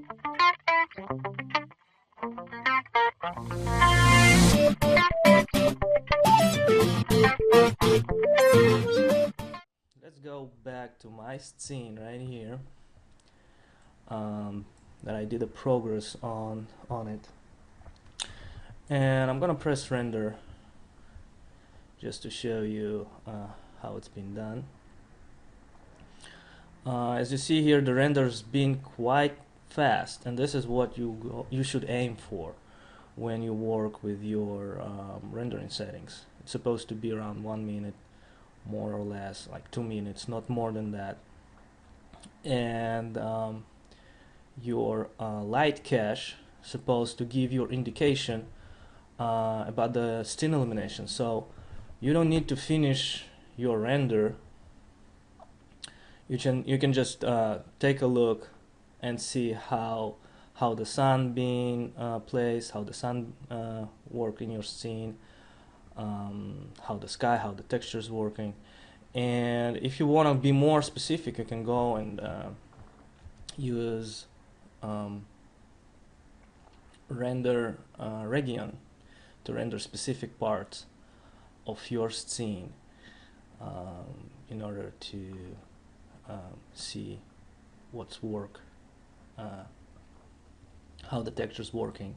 Let's go back to my scene right here, that I did a progress on it, and I'm gonna press render just to show you how it's been done. As you see here, the render's been quite fast, and this is what you should aim for when you work with your rendering settings. It's supposed to be around 1 minute, more or less, like 2 minutes, not more than that. And your light cache supposed to give your indication about the scene illumination. So you don't need to finish your render. You can just take a look and see how the sun being placed, how the sun work in your scene, how the sky, how the texture is working. And if you want to be more specific, you can go and use render region to render specific parts of your scene in order to see what's work, how the texture is working,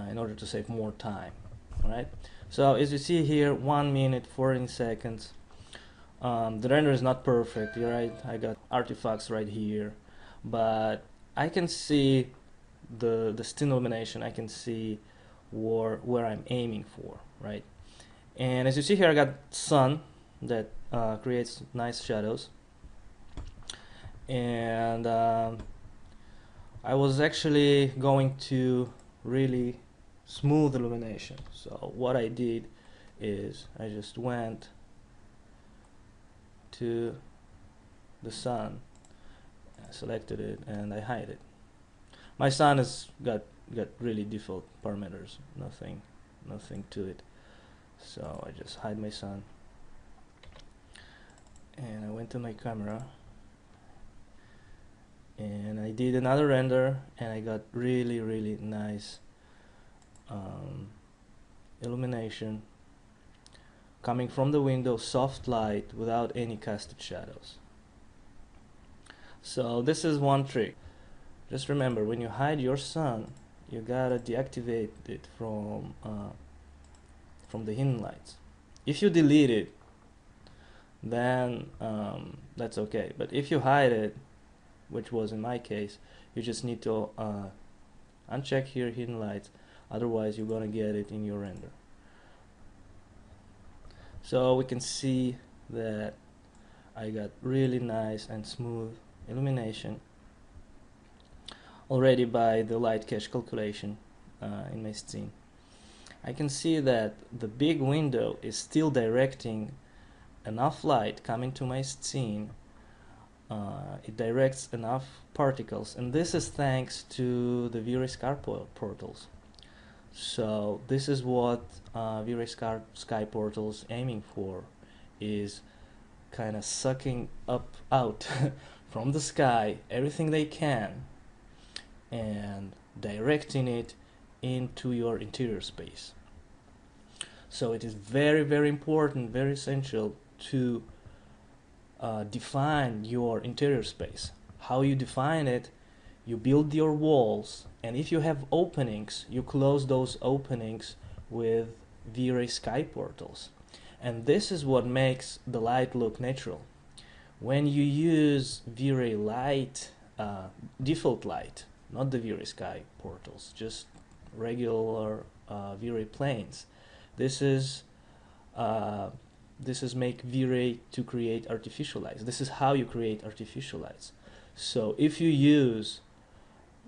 in order to save more time. Alright, so as you see here, 1 minute 14 seconds. The render is not perfect, you're right, I got artifacts right here, but I can see the scene illumination. I can see where I'm aiming for, right? And as you see here, I got sun that creates nice shadows, and I was actually going to really smooth illumination. So what I did is I just went to the sun, selected it, and I hide it. My sun has got really default parameters, nothing to it. So I just hide my sun, and I went to my camera and I did another render, and I got really nice illumination coming from the window, soft light without any casted shadows. So this is one trick. Just remember, when you hide your sun, you gotta deactivate it from the hidden lights. If you delete it, then that's okay. But if you hide it, which was in my case, you just need to uncheck here hidden lights, otherwise you're gonna get it in your render. So we can see that I got really nice and smooth illumination already by the light cache calculation in my scene. I can see that the big window is still directing enough light coming to my scene. It directs enough particles, and this is thanks to the VraySky portals. So this is what VraySky portals aiming for, is kind of sucking out from the sky everything they can and directing it into your interior space. So it is very important, very essential to define your interior space. How you define it: you build your walls, and if you have openings, you close those openings with VraySky portals. And this is what makes the light look natural. When you use V-Ray light, default light, not the VraySky portals, just regular V-Ray planes, this is make V-Ray to create artificial lights. This is how you create artificial lights. So if you use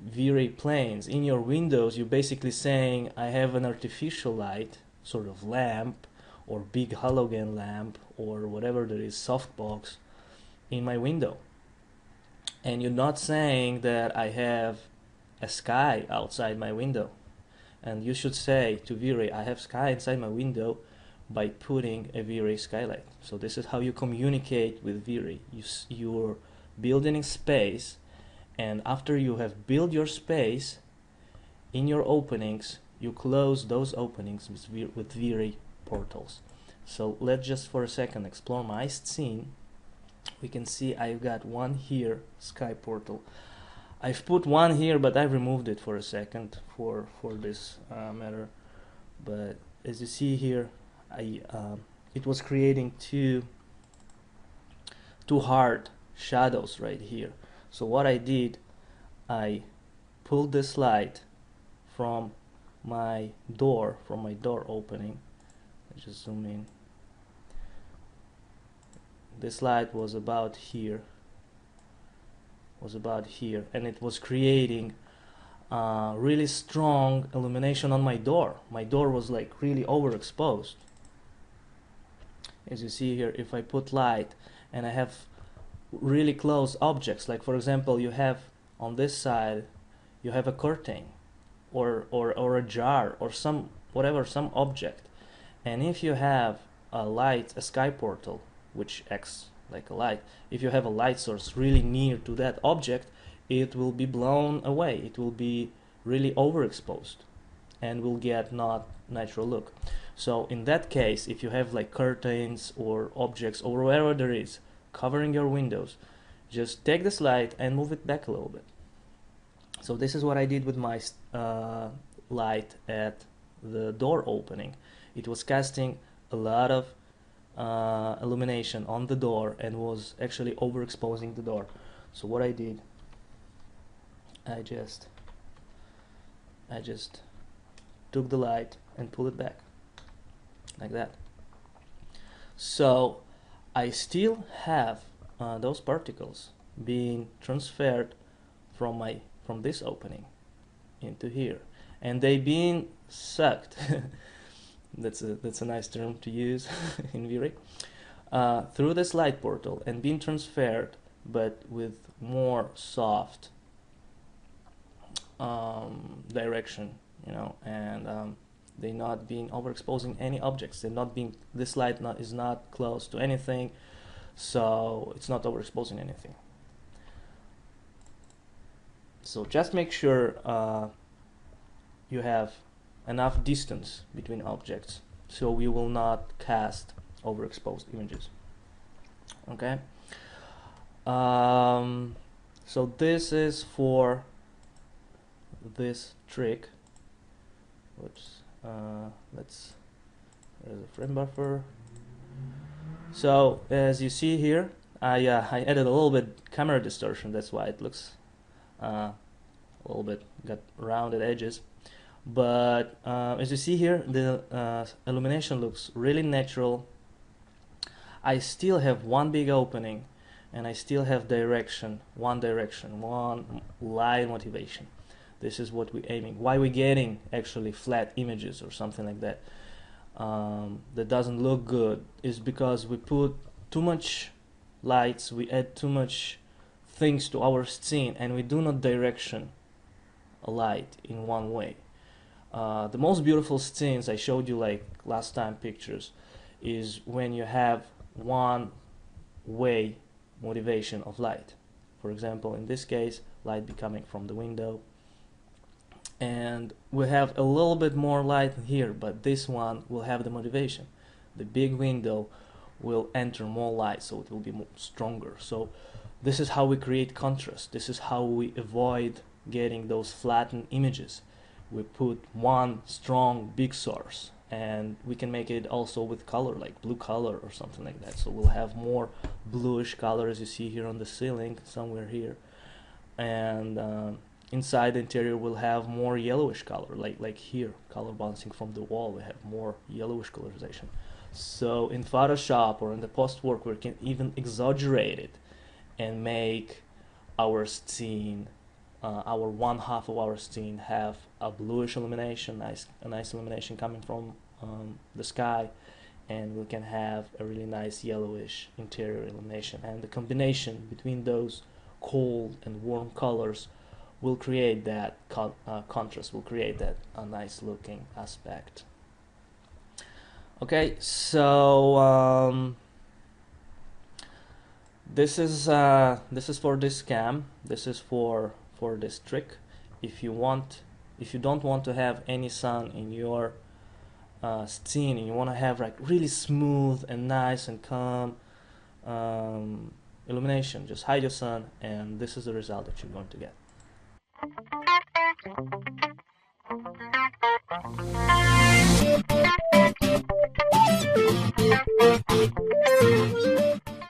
V-Ray planes in your windows, you're basically saying, I have an artificial light, sort of lamp, or big halogen lamp, or whatever there is, softbox, in my window. And you're not saying that I have a sky outside my window. And you should say to V-Ray, I have sky inside my window, by putting a V-Ray skylight. So this is how you communicate with V-Ray. You're building a space, And after you have built your space in your openings, you close those openings with V-Ray portals. So let's just for a second explore my scene. We can see I've got one here, sky portal. I've put one here, but I removed it for a second for this matter. But as you see here, it was creating two hard shadows right here. So what I did, I pulled this light from my door opening. Let's just zoom in. This light was about here, and it was creating really strong illumination on my door. My door was like really overexposed. As you see here, if I put light and I have really close objects, like for example, you have on this side, you have a curtain or a jar or some object, and if you have a light, a sky portal, which acts like a light, if you have a light source really near to that object, it will be blown away. It will be really overexposed and will get not natural look. So in that case, if you have like curtains or objects or wherever there is covering your windows, just take this light and move it back a little bit. So this is what I did with my light at the door opening. It was casting a lot of illumination on the door and was actually overexposing the door. So what I did, I just took the light and pulled it back like that. So I still have those particles being transferred from this opening into here, and they being sucked that's a nice term to use in V-Ray, through this light portal and being transferred, but with more soft direction, and they're not being overexposing any objects. This light is not close to anything, so it's not overexposing anything. So just make sure you have enough distance between objects so we will not cast overexposed images. Okay. So this is for this trick. Oops. There's a frame buffer. So as you see here, I added a little bit camera distortion. That's why it looks a little bit got rounded edges. But as you see here, the illumination looks really natural. I still have one big opening, and I still have one light motivation. This is what we're aiming. Why we're getting actually flat images or something like that that doesn't look good is because we put too much lights, we add too much things to our scene, and we do not direction a light in one way. The most beautiful scenes I showed you like last time pictures is when you have one way motivation of light. For example, in this case, light be coming from the window, and we have a little bit more light here, but this one will have the motivation. The big window will enter more light, so it will be more stronger. So this is how we create contrast. This is how we avoid getting those flattened images. We put one strong big source, and we can make it also with color, like blue color or something like that. So we'll have more bluish color, as you see here on the ceiling somewhere here, and inside the interior we'll have more yellowish color, like here, color bouncing from the wall. We have more yellowish colorization. So in Photoshop or in the post work, we can even exaggerate it and make our scene, our one half of our scene, have a bluish illumination, a nice illumination coming from the sky, and we can have a really nice yellowish interior illumination. And the combination between those cold and warm colors will create that contrast, will create that nice looking aspect. Okay, so This is for this cam. This is for this trick. If you want, if you don't want to have any sun in your scene, and you want to have like really smooth and nice and calm illumination, just hide your sun, and this is the result that you're going to get.